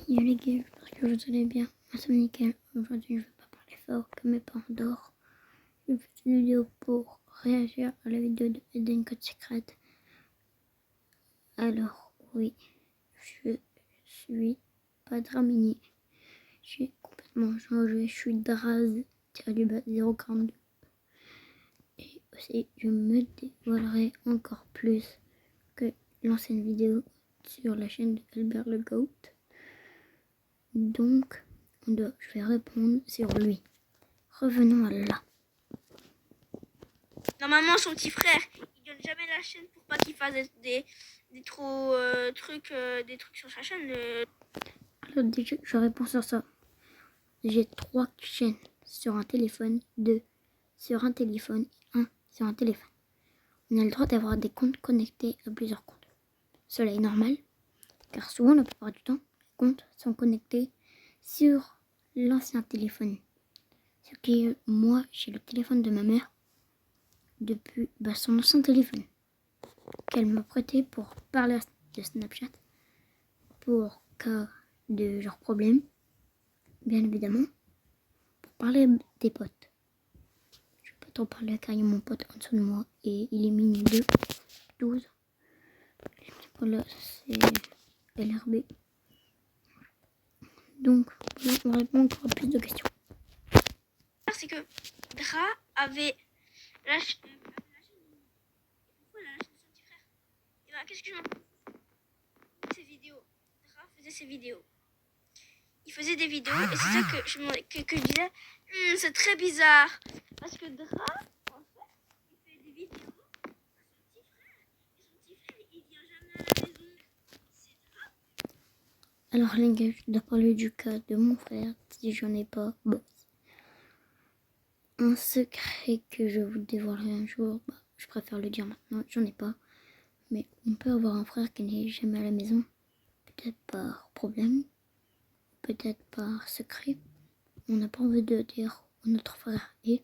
Yo les gars, j'espère que vous allez bien. Moi c'est nickel. Aujourd'hui je vais pas parler fort comme mes parents dorment. Je fais une vidéo pour réagir à la vidéo de Eden Code Secret. Alors oui, je suis pas Dramini. Je suis complètement changé. Je suis Draz-042. Et aussi je me dévoilerai encore plus que l'ancienne vidéo sur la chaîne de Albert le Goat. Donc, je vais répondre sur lui. Revenons à là. Normalement, son petit frère, il donne jamais la chaîne pour pas qu'il fasse des trucs sur sa chaîne. Alors déjà, je réponds sur ça. J'ai 3 chaînes sur un téléphone, 2 sur un téléphone et 1 sur un téléphone. On a le droit d'avoir des comptes connectés à plusieurs comptes. Cela est normal, car souvent, la plupart du temps, les comptes sont connectés sur l'ancien téléphone. Ce qui est, moi, j'ai le téléphone de ma mère depuis son ancien téléphone qu'elle m'a prêté pour parler de Snapchat pour cas de genre problème, bien évidemment, pour parler des potes. Je peux t'en parler car il y a mon pote en dessous de moi et il est minuit 12. Voilà, c'est LRB. Donc, voilà, on répond encore à plus de questions. C'est que Dra avait la chaîne de son petit frère. Et ben, qu'est-ce que je m'en fous? Ses vidéos. Dra faisait ses vidéos. Il faisait des vidéos et c'est ça que je disais, c'est très bizarre. Parce que Dra, en fait, il fait des vidéos à son petit frère. Et son petit frère, il vient jamais à la maison. C'est Dra. Alors les gars, je dois parler du cas de mon frère, si j'en ai pas. Bon. Un secret que je vous dévoilerai un jour, je préfère le dire maintenant, j'en ai pas. Mais on peut avoir un frère qui n'est jamais à la maison, peut-être par problème, peut-être par secret. On n'a pas envie de dire où notre frère est.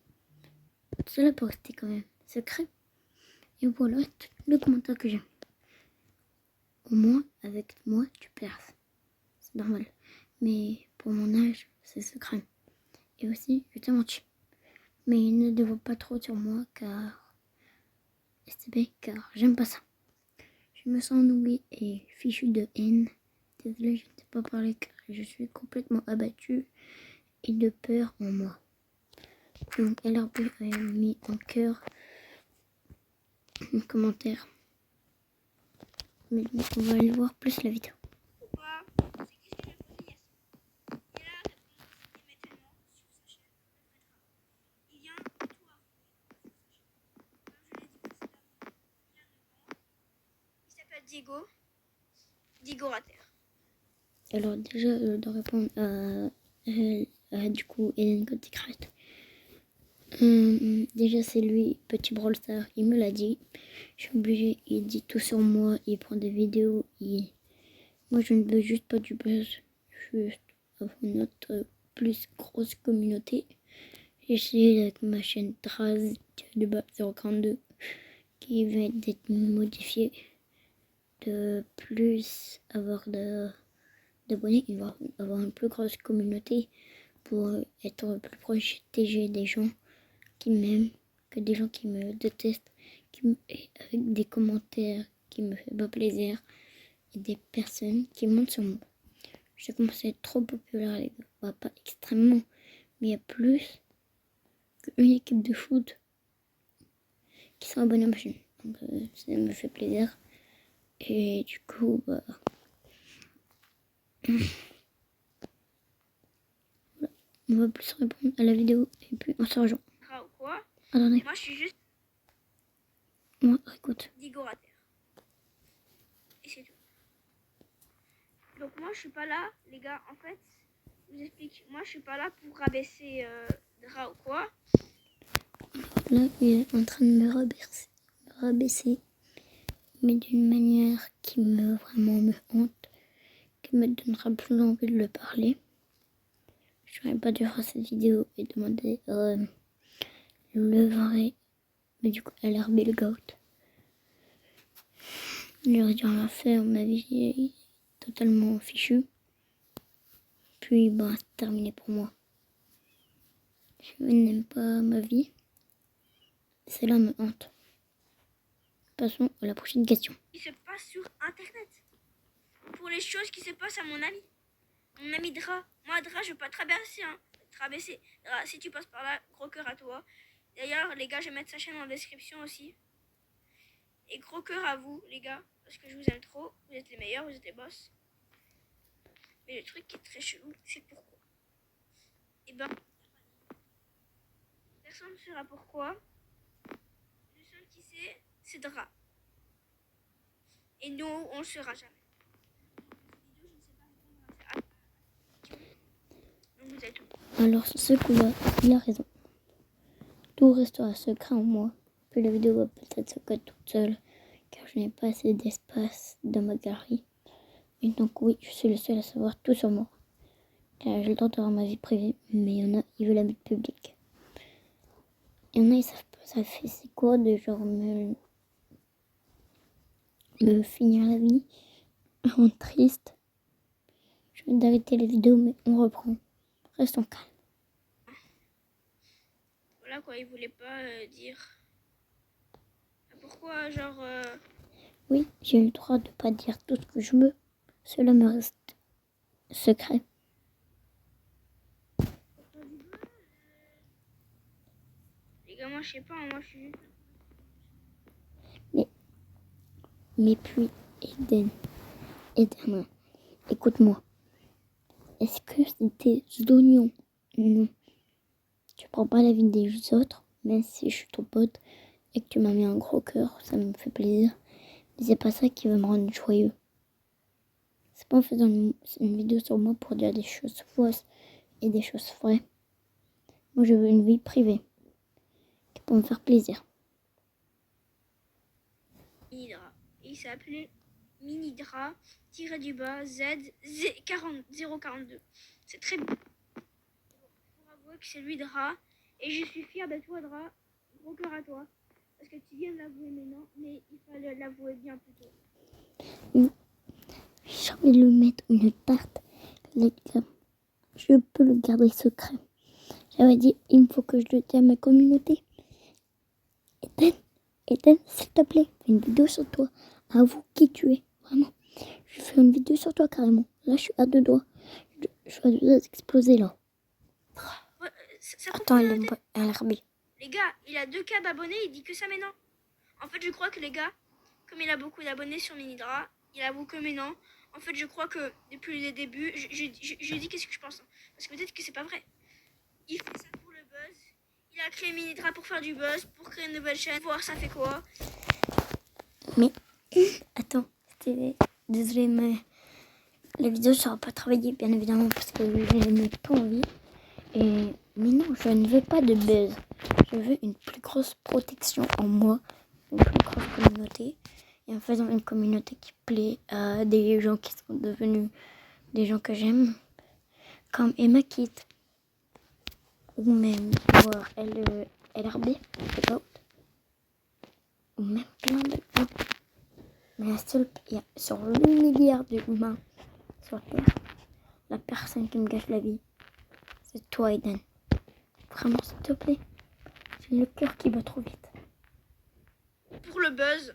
Cela peut rester quand même secret. Et voilà le commentaire que j'ai. Au moins, avec moi, tu perds. C'est normal. Mais pour mon âge, c'est secret. Et aussi, je t'ai menti. Mais ne dévoile pas trop sur moi car STB, car j'aime pas ça. Je me sens ennuyée et fichue de haine. Désolée, je ne t'ai pas parlé car je suis complètement abattue et de peur en moi. Donc LRB a mis en cœur un commentaire. Mais on va aller voir plus la vidéo. Diego Rater. Alors déjà, je dois répondre à du coup Eden Code Secret. Déjà c'est lui, petit Brawl Star, il me l'a dit. Je suis obligée, il dit tout sur moi, il prend des vidéos. Moi je ne veux juste pas du buzz, juste avoir notre plus grosse communauté. J'ai essayé avec ma chaîne Draz 042 qui vient d'être modifiée. De plus avoir d'abonnés, il va avoir une plus grosse communauté pour être plus proche des gens qui m'aiment que des gens qui me détestent, avec des commentaires qui me font pas plaisir et des personnes qui montent sur moi. Je commence à être trop populaire les gars, pas extrêmement, mais il y a plus qu'une équipe de foot qui sont abonnés à ma chaîne. Donc ça me fait plaisir. Et du coup, voilà. On va plus répondre à la vidéo et puis on se rejoint. Ou quoi? Attendez. Moi, je suis juste Moi, écoute. Diego Rater. Et c'est tout. Donc moi, je suis pas là, les gars. En fait, je vous explique. Moi, je suis pas là pour rabaisser Dra ou quoi. Là, il est en train de me rabaisser, mais d'une manière qui me hante, qui me donnera plus envie de le parler. Je n'aurais pas dû faire cette vidéo et demander le vrai, mais du coup, LRB le Goat. J'aurais dû rien faire, ma vie est totalement fichue. puis, c'est terminé pour moi. Je n'aime pas ma vie. Cela me hante. Passons à la prochaine question. Qui se passe sur Internet. Pour les choses qui se passent à mon ami. Mon ami Dra. Moi, Dra, je veux pas te rabaisser. Rabaisser. Dra, si tu passes par là, gros cœur à toi. D'ailleurs, les gars, je vais mettre sa chaîne en description aussi. Et gros cœur à vous, les gars. Parce que je vous aime trop. Vous êtes les meilleurs, vous êtes les boss. Mais le truc qui est très chelou, c'est pourquoi. Et personne ne saura pourquoi. Le seul qui sait, c'est Dra. Et nous, on le saura jamais. Donc vous êtes tout. Alors, ce coup-là, il a raison. Tout restera secret en moi. Puis la vidéo va peut-être se coder toute seule, car je n'ai pas assez d'espace dans ma galerie. Et donc oui, je suis le seul à savoir tout sur moi. Car j'ai le droit d'avoir ma vie privée, mais il y en a, ils veulent la vie publique. Il y en a, ils savent pas, ça fait c'est quoi de genre me finir la vie, me rendre triste. Je viens d'arrêter les vidéos, mais on reprend. Restons calmes. Voilà quoi, il voulait pas dire. Pourquoi, genre. Oui, j'ai le droit de pas dire tout ce que je veux. Cela me reste secret. Les gars, moi je sais pas, moi je suis juste. Mais puis, Eden, écoute-moi. Est-ce que c'était oignons? Non. Tu prends pas la vie des autres, même si je suis ton pote et que tu m'as mis un gros cœur, ça me fait plaisir. Mais c'est pas ça qui va me rendre joyeux. C'est pas en faisant une vidéo sur moi pour dire des choses fausses et des choses vraies. Moi, je veux une vie privée pour me faire plaisir. Minidra. Et il s'est appelé Minidra Z042. C'est très bien. Pour avouer que c'est lui Dra. Et je suis fière de toi Dra. Gros cœur à toi. Parce que tu viens de l'avouer maintenant, mais il fallait l'avouer bien plus tôt. J'ai envie de lui mettre une tarte. Les gars, je peux le garder secret. J'avais dit, il faut que je le dise à ma communauté. Eden, s'il te plaît, fais une vidéo sur toi. Avoue qui tu es, vraiment. Je fais une vidéo sur toi carrément. Là, je suis à deux doigts. Je vais deux exploser là. Ouais, Attends, elle a rebelle. Les gars, il a 2K d'abonnés, il dit que ça maintenant. En fait, je crois que les gars, comme il a beaucoup d'abonnés sur Minidra, il avoue que maintenant. En fait, je crois que depuis le début, je dis qu'est-ce que je pense. Parce que peut-être que c'est pas vrai. Il fait ça pour le buzz. Il a créé Minidra pour faire du buzz, pour créer une nouvelle chaîne, voir ça fait quoi. Mais, attends, désolée, mais la vidéo ne sera pas travaillée, bien évidemment, parce que je n'ai pas envie. Mais non, je ne veux pas de buzz. Je veux une plus grosse protection en moi, une plus grosse communauté. Et en faisant une communauté qui plaît à des gens qui sont devenus des gens que j'aime, comme Emma Kit, ou même voir LRB, ou même plein de gens. Mais sur le milliard d'humains sur Terre, la personne qui me gâche la vie, c'est toi, Eden. Vraiment, s'il te plaît. J'ai le cœur qui bat trop vite. Pour le buzz.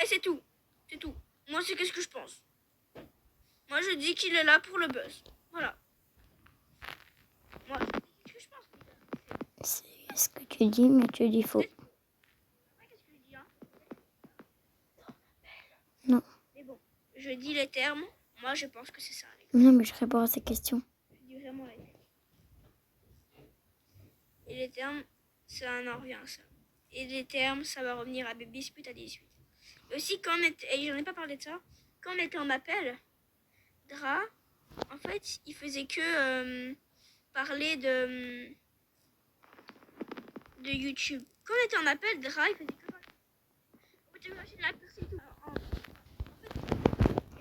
Et c'est tout. C'est tout. Moi, c'est qu'est-ce que je pense. Moi, je dis qu'il est là pour le buzz. Voilà. Moi, c'est ce que je pense. C'est ce que tu dis, mais tu dis faux. Qu'est-ce que je dis, hein? Non. Mais bon, je dis les termes. Moi, je pense que c'est ça. Non, mais je réponds à ces questions. Je dis vraiment les termes. Et les termes, ça en revient à ça. Et les termes, ça va revenir à Baby Dispute à 18. Et aussi, quand on était, et j'en ai pas parlé de ça, quand on était en appel, Dra, en fait, il faisait que parler de YouTube. Quand on était en appel, Dra, il faisait que parler.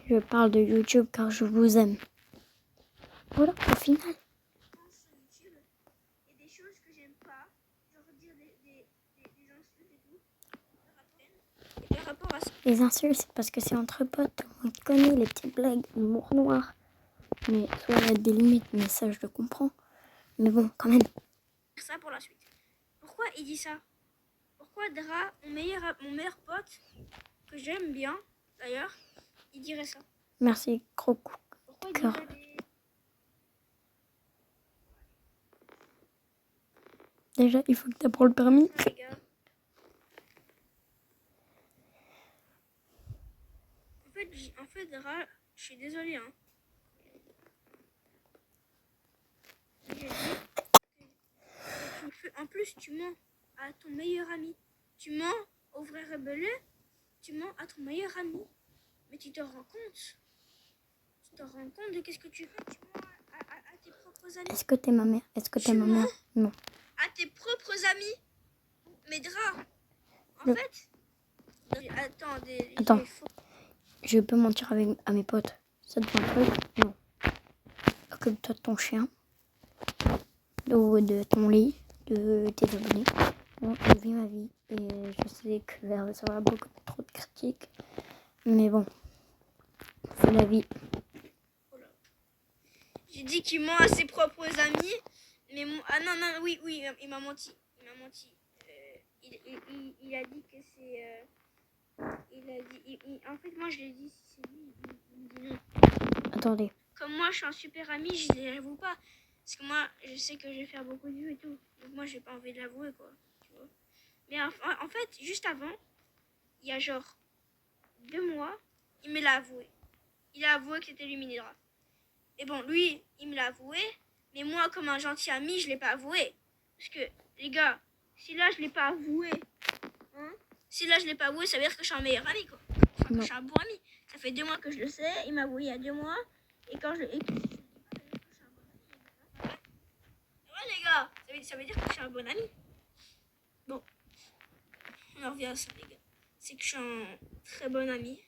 Je parle de YouTube car je vous aime. Voilà, au final. YouTube, il y a des choses que j'aime pas, genre dire des insultes et tout. Et par rapport à ça. Les insultes, c'est parce que c'est entre potes. On connaît les petites blagues, l'humour noir. Mais soit il y a des limites, mais ça je le comprends. Mais bon, quand même. Ça pour la suite. Pourquoi il dit ça? Pourquoi Dra, mon meilleur pote, que j'aime bien d'ailleurs, il dirait ça? Merci, gros coup. Pourquoi il dirait des... Déjà, il faut que tu apprends le permis. Ah, les gars. En fait, Dra, je suis désolée, hein. J'ai dit en plus, tu mens à ton meilleur ami. Tu mens au vrai rebelle. Tu mens à ton meilleur ami. Mais tu te rends compte? Tu te rends compte de qu'est-ce que tu fais? Tu mens à tes propres amis. Est-ce que t'es ma mère? Est-ce que t'es ma mère? Non. À tes propres amis. Mais Dra, en fait... Attendez. Attends. Je peux mentir à mes potes. Ça te va un truc? Non. Occupe-toi de ton chien. Ou de ton lit. De tes abonnés. Bon, je vis ma vie. Et je sais que je vais recevoir beaucoup trop de critiques. Mais bon. C'est la vie. J'ai dit qu'il ment à ses propres amis. Mais ah non, oui, il m'a menti. Il m'a menti. Il a dit que c'est... il a dit... en fait, moi, je l'ai dit, si c'est lui, il me dit non. Attendez. Comme moi, je suis un super ami, je ne l'avoue pas. Parce que moi, je sais que je vais faire beaucoup de vues et tout. Donc moi, j'ai pas envie de l'avouer, quoi. Tu vois. Mais en fait, juste avant, il y a genre 2 mois, il me l'a avoué. Il a avoué que c'était lui Minidra. Et bon, lui, il me l'a avoué. Mais moi, comme un gentil ami, je l'ai pas avoué. Parce que, les gars, si là, je l'ai pas avoué, hein, si là, je l'ai pas avoué, ça veut dire que je suis un meilleur ami, quoi. Enfin, que je suis un bon ami. Ça fait 2 mois que je le sais. Il m'a avoué il y a 2 mois. Et quand je... Ouais, les gars, ça veut dire que je suis un bon ami. Bon, on en revient à ça, les gars. C'est que je suis un très bon ami.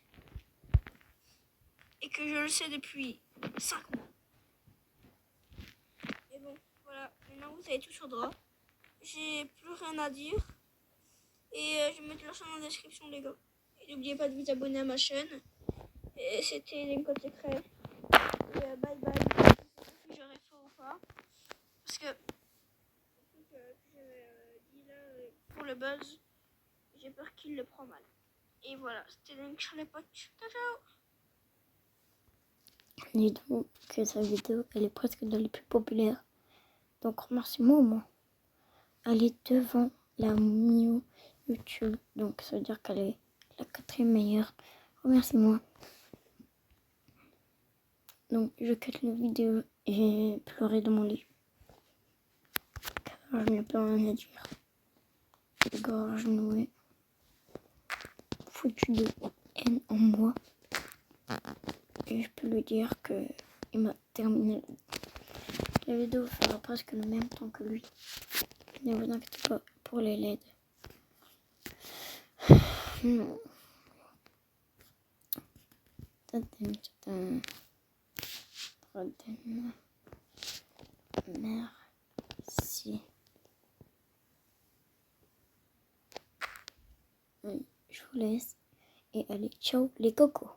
Et que je le sais depuis 5 mois. Et bon, voilà. Maintenant, vous avez tout sur Dra. J'ai plus rien à dire. Et je vais mettre leur chaîne dans la description, les gars. Et n'oubliez pas de vous abonner à ma chaîne. Et c'était les codes secrets. Et bye bye. Je sais pas si j'aurais fait ou pas. Parce que j'avais dit là pour le buzz, j'ai peur qu'il le prend mal. Et voilà, c'était donc sur les potes. Ciao, ciao. Dis donc que sa vidéo, elle est presque dans les plus populaires. Donc remercie-moi au moins. Elle est devant la Mio YouTube. Donc ça veut dire qu'elle est la 4e meilleure. Remercie-moi. Donc je quitte la vidéo et pleurer dans mon lit. Car je n'ai plus rien à dire. Gorge nouée. Foutu de haine en moi. Et je peux lui dire que il m'a terminé. La vidéo fera presque le même temps que lui. Ne vous inquiétez pas pour les LED. Non. Merci. Je vous laisse. Et allez, ciao les cocos.